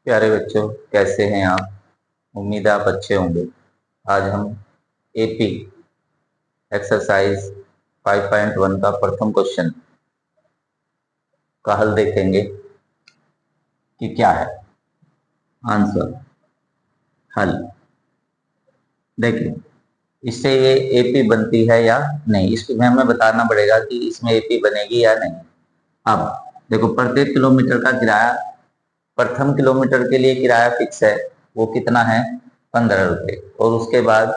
प्यारे बच्चों, कैसे हैं आप? उम्मीद है आप अच्छे होंगे। आज हम एपी एक्सरसाइज 5.1 का प्रथम क्वेश्चन का हल देखेंगे कि क्या है आंसर। हल देखिए, इससे ये एपी बनती है या नहीं, इसमें हमें बताना पड़ेगा कि इसमें एपी बनेगी या नहीं। अब देखो, प्रत्येक किलोमीटर का किराया, प्रथम किलोमीटर के लिए किराया फिक्स है, वो कितना है? 15 रुपये। और उसके बाद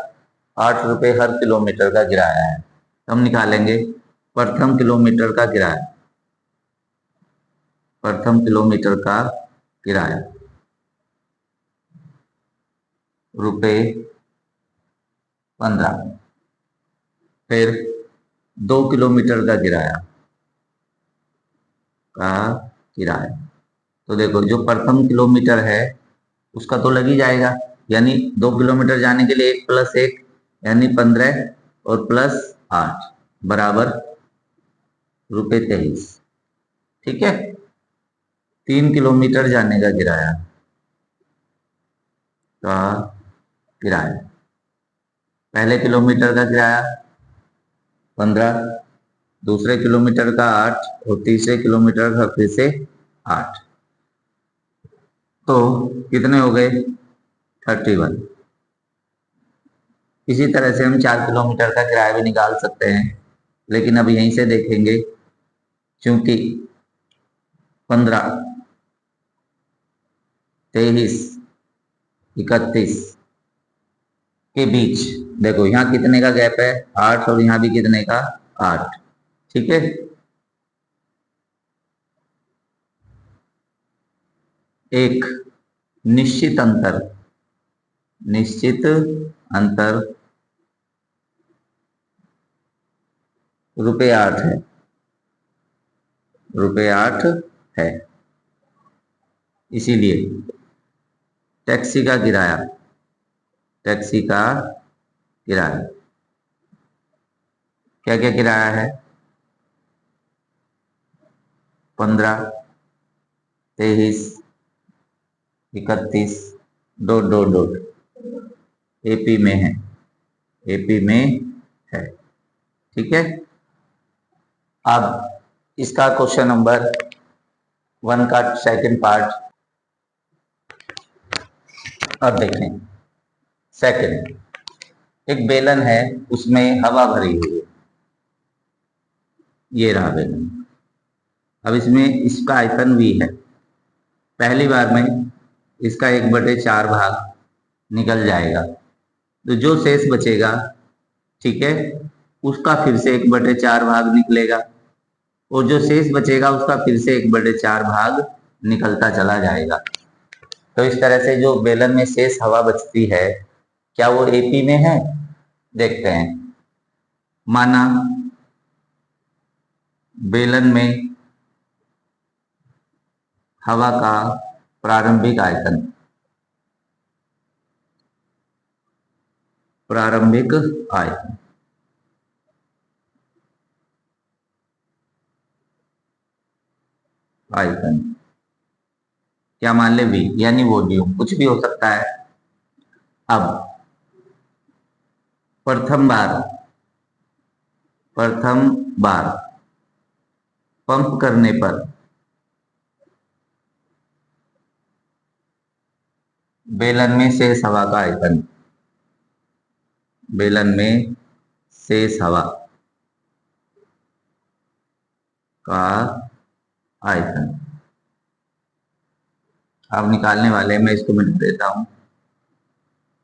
8 रुपये हर किलोमीटर का किराया है। तो हम निकालेंगे प्रथम किलोमीटर का किराया। प्रथम किलोमीटर का किराया रुपये 15। फिर 2 किलोमीटर का किराया। तो देखो, जो प्रथम किलोमीटर है उसका तो लग ही जाएगा, यानी 2 किलोमीटर जाने के लिए 1 + 1 यानी 15 और +8 बराबर ₹23। ठीक है। 3 किलोमीटर जाने का का किराया, पहले किलोमीटर का किराया 15, दूसरे किलोमीटर का 8 और तीसरे किलोमीटर का फिर से 8। तो कितने हो गए? 31। इसी तरह से हम 4 किलोमीटर का किराया भी निकाल सकते हैं, लेकिन अब यहीं से देखेंगे, क्योंकि 15, 23, 31 के बीच देखो, यहाँ कितने का गैप है? 8। और यहाँ भी कितने का? 8। ठीक है। एक निश्चित अंतर ₹8 है। ₹8 है। इसीलिए टैक्सी का किराया क्या क्या किराया है? 15, 23, 31, डॉट डॉट डॉट एपी में है। ठीक है। अब इसका क्वेश्चन नंबर 1 का सेकंड पार्ट अब देखें। सेकंड, एक बेलन है, उसमें हवा भरी हुई है। ये रहा बेलन। अब इसमें इसका आयतन V है। पहली बार में इसका 1/4 भाग निकल जाएगा, तो जो शेष बचेगा, ठीक है, उसका फिर से 1/4 भाग निकलेगा, और जो शेष बचेगा उसका फिर से 1/4 भाग निकलता चला जाएगा। तो इस तरह से जो बेलन में शेष हवा बचती है, क्या वो एपी में है? देखते हैं। माना बेलन में हवा का प्रारंभिक आयतन क्या मान ले? V, यानी वॉल्यूम, कुछ भी हो सकता है। अब प्रथम बार पंप करने पर बेलन में शेष हवा का आयतन, का आयतन अब निकालने वाले, मैं इसको मिटा देता हूं।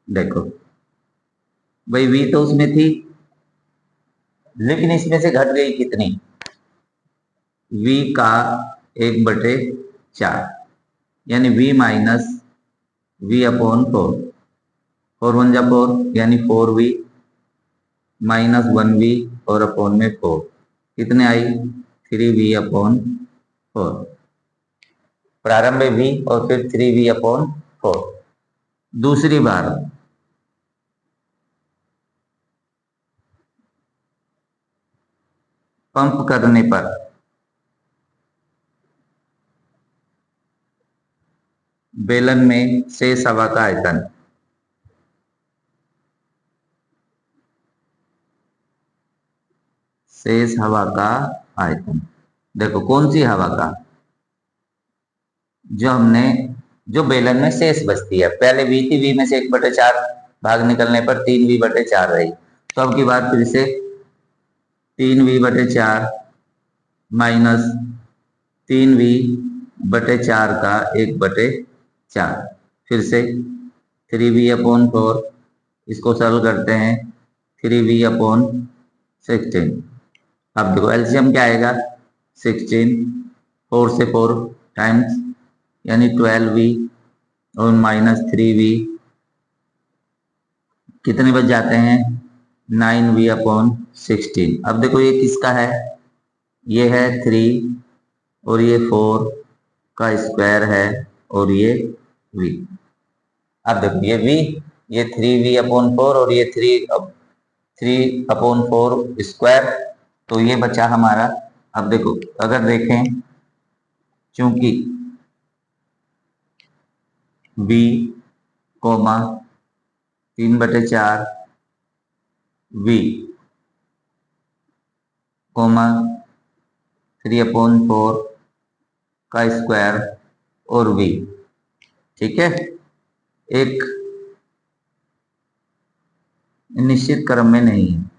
देखो भाई, V तो उसमें थी, लेकिन इसमें से घट गई कितनी? V का 1/4, यानी V माइनस V/4। 4 × 1 = 4, यानी 4V माइनस 1V और अपॉन में 4, कितने आई? 3V/4। प्रारंभ में V और फिर 3V/4। दूसरी बार पंप करने पर बेलन में शेष हवा का आयतन। शेष हवा का आयतन, देखो कौन सी हवा का, जो बेलन में शेष बचती है। पहले v थी, v में से 1/4 भाग निकलने पर 3v/4 रही। तो अब की बात फिर से 3v/4 माइनस 3v/4 का 1/4, फिर से 3v/4, इसको सरल करते हैं 3v/16। अब देखो एलसीएम क्या आएगा, 16, 4 से 4 टाइम्स यानी 12v और माइनस 3v, कितने बच जाते हैं 9v/16। अब देखो ये किसका है, ये है 3 और ये 4 का स्क्वायर है और ये v। अब देखो ये v, ये 3v/4 और ये 3/4 स्क्वायर, तो ये बचा हमारा। अब देखो अगर देखें, चूंकि v, 3/4 v, 3/4 का स्क्वायर और v, ठीक है, एक निश्चित क्रम में नहीं है,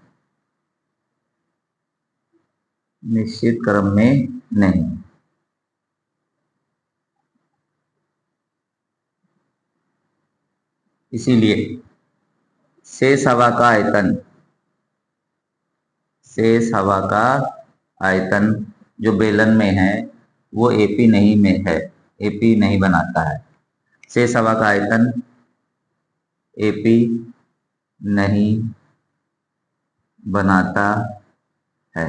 निश्चित क्रम में नहीं। इसीलिए शेष हवा का आयतन, शेष हवा का आयतन जो बेलन में है वो एपी नहीं में है, एपी नहीं बनाता है। शेष हवा का आयतन एपी नहीं बनाता है,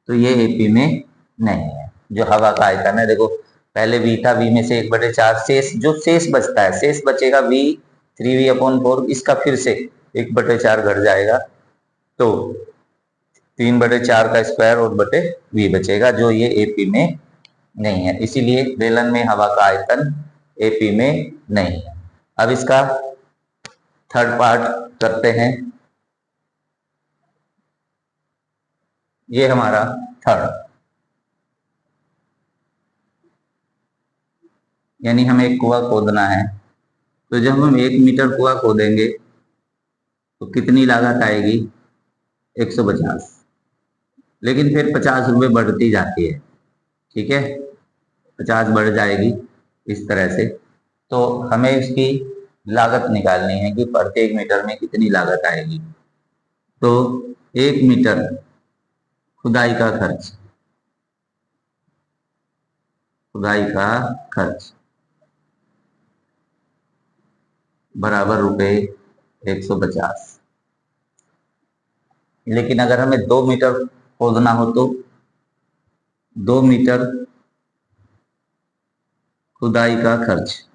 तो ये एपी में नहीं है। जो हवा का आयतन है, देखो पहले v था, v में से 1/4 शेष, जो शेष बचता है, शेष बचेगा v, 3v/4, इसका फिर से 1/4 घट जाएगा, तो 3/4 का स्क्वायर और बटे v बचेगा, जो ये एपी में नहीं है। इसीलिए बेलन में हवा का आयतन एपी में नहीं है। अब इसका थर्ड पार्ट करते हैं, ये हमारा थर्ड, यानी हमें एक कुआं खोदना है। तो जब हम 1 मीटर कुआं खोदेंगे तो कितनी लागत आएगी, 150, लेकिन फिर 50 रुपये बढ़ती जाती है, ठीक है, 50 बढ़ जाएगी इस तरह से। तो हमें इसकी लागत निकालनी है कि प्रत्येक मीटर में कितनी लागत आएगी। तो 1 मीटर खुदाई का खर्च, खुदाई का खर्च बराबर ₹150। लेकिन अगर हमें 2 मीटर खोदना हो तो 2 मीटर खुदाई का खर्च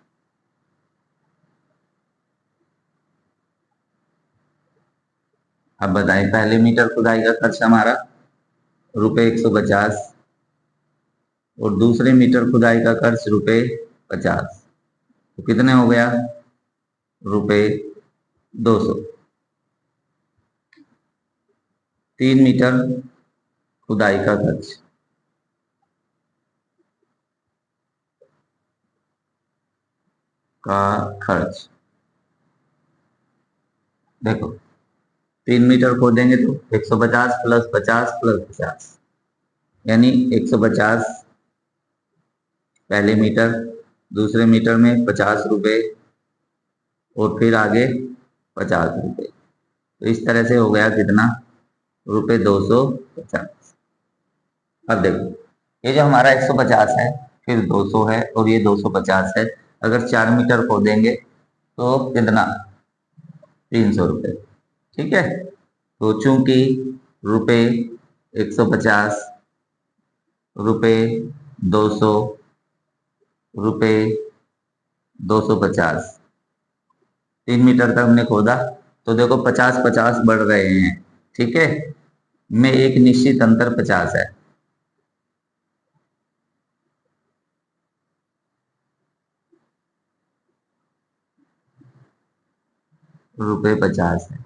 अब बताएं, पहले मीटर खुदाई का खर्च हमारा ₹150 और दूसरे मीटर खुदाई का खर्च ₹50, तो कितने हो गया, ₹200। 3 मीटर खुदाई का खर्च, देखो 3 मीटर खोदेंगे तो 150 प्लस 50 प्लस 50, यानी 150 पहले मीटर, दूसरे मीटर में 50 रुपये और फिर आगे 50 रुपये, तो इस तरह से हो गया कितना, ₹250। अब देखो ये जो हमारा 150 है, फिर 200 है और ये 250 है। अगर 4 मीटर खोदेंगे तो कितना, 300 रुपये, ठीक है। तो चूंकि ₹150, ₹200, ₹250, 3 मीटर तक हमने खोदा, तो देखो 50-50 बढ़ रहे हैं, ठीक है, में एक निश्चित अंतर 50 है। ₹50 है।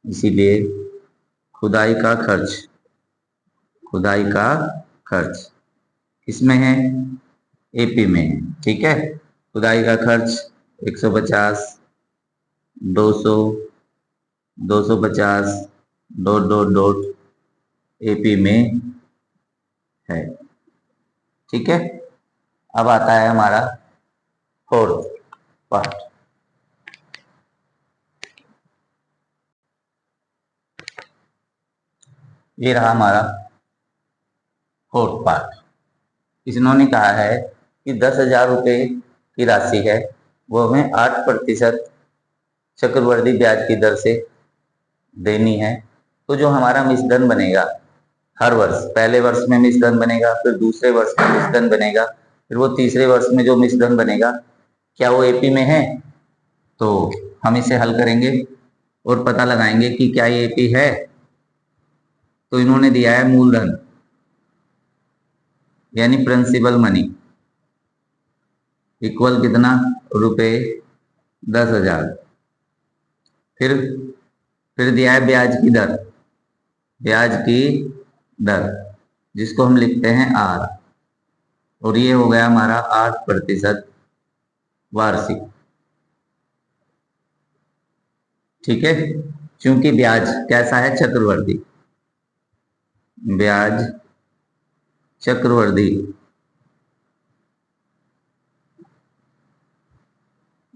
इसीलिए खुदाई का खर्च किसमें है? एपी में है। ठीक है, खुदाई का खर्च 150, 200, 250 डॉट डॉट डॉट एपी में है। ठीक है, अब आता है हमारा फोर्थ पार्ट। ये रहा हमारा फोर्थ पार्ट। इन्होंने कहा है कि 10,000 रुपये की राशि है, वो हमें 8% चक्रवृद्धि ब्याज की दर से देनी है। तो जो हमारा मिश्रधन बनेगा हर वर्ष, पहले वर्ष में मिश्रधन बनेगा, फिर दूसरे वर्ष में मिश्रधन बनेगा, फिर वो तीसरे वर्ष में जो मिश्रधन बनेगा, क्या वो एपी में है? तो हम इसे हल करेंगे और पता लगाएंगे कि क्या ये एपी है। तो इन्होंने दिया है मूलधन यानी प्रिंसिपल मनी इक्वल कितना? ₹10,000। फिर दिया है ब्याज की दर जिसको हम लिखते हैं आर, और ये हो गया हमारा 8% वार्षिक। ठीक है, क्योंकि ब्याज कैसा है? चक्रवर्ती। ब्याज चक्रवर्ती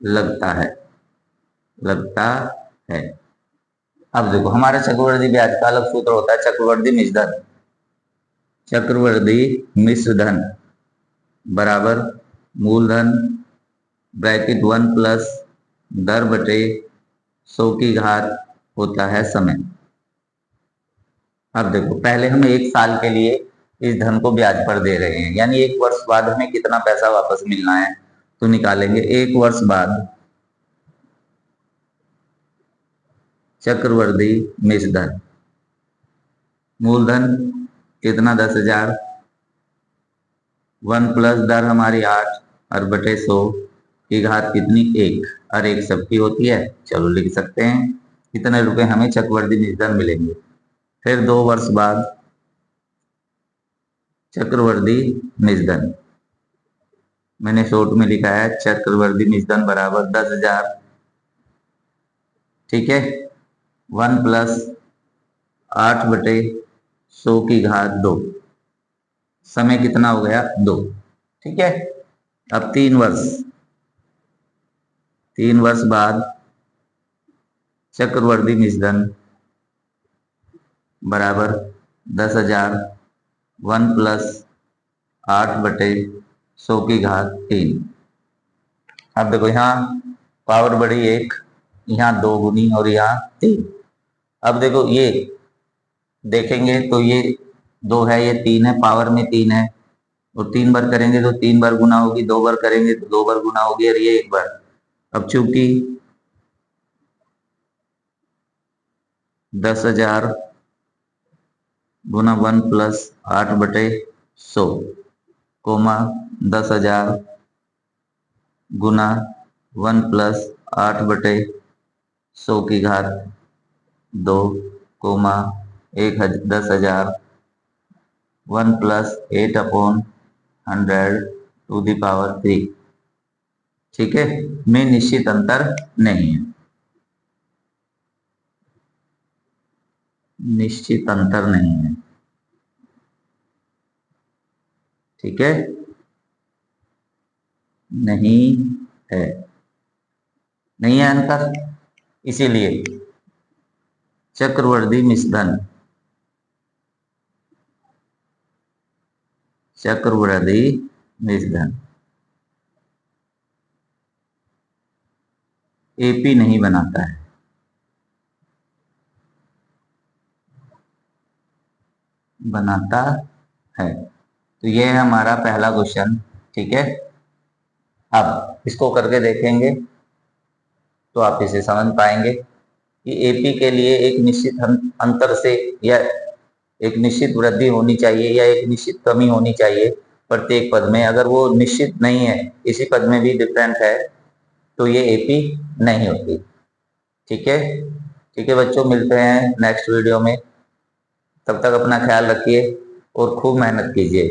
लगता है। अब देखो, हमारे चक्रवर्ती ब्याज का अलग सूत्र होता है, चक्रवर्ती मिश्रधन बराबर मूलधन ब्रैकेट 1 प्लस दर बटे 100 की घात होता है समय। अब देखो, पहले हम 1 साल के लिए इस धन को ब्याज पर दे रहे हैं, यानी 1 वर्ष बाद हमें कितना पैसा वापस मिलना है, तो निकालेंगे 1 वर्ष बाद चक्रवर्ती मिश्रधन मूलधन कितना? 10,000, 1 प्लस दर हमारी 8 और बटे 100 की घात कितनी? 1, और 1 सबकी होती है। चलो लिख सकते हैं कितने रुपए हमें चक्रवर्ती मिश्रधन मिलेंगे। फिर 2 वर्ष बाद चक्रवर्ती मिश्रधन, मैंने शॉर्ट में लिखा है चक्रवर्ती मिश्रधन बराबर 10,000। ठीक है, 1 प्लस 8 बटे 100 की घात 2, समय कितना हो गया? 2। ठीक है, अब 3 वर्ष बाद चक्रवर्ती मिश्रधन बराबर 10,000, 1 प्लस 8 बटे 100 की घात 3। अब देखो, यहाँ पावर बढ़ी 1, यहाँ 2 गुनी और यहाँ 3। अब देखो, ये देखेंगे तो ये 2 है, ये 3 है, पावर में 3 है, और 3 बार करेंगे तो 3 बार गुना होगी, 2 बार करेंगे तो 2 बार गुना होगी, और ये 1 बार। अब चूंकि 10,000 गुना 1 प्लस 8 बटे 100 कोमा 10,000 गुना 1 प्लस 8 बटे 100 की घात 2 comma 10,000 1 plus 8/100 to the power 3। ठीक है, में निश्चित अंतर नहीं है, निश्चित अंतर नहीं है। ठीक है, नहीं है, नहीं है अंतर, इसीलिए चक्रवर्ती मिश्रधन एपी नहीं बनाता है। बनाता है। तो ये है हमारा पहला क्वेश्चन। ठीक है, अब इसको करके देखेंगे तो आप इसे समझ पाएंगे कि एपी के लिए एक निश्चित अंतर से या एक निश्चित वृद्धि होनी चाहिए या एक निश्चित कमी होनी चाहिए प्रत्येक पद में। अगर वो निश्चित नहीं है, इसी पद में भी डिफरेंट है, तो ये एपी नहीं होती। ठीक है, ठीक है बच्चों, मिलते हैं नेक्स्ट वीडियो में। तब तक अपना ख्याल रखिए और खूब मेहनत कीजिए।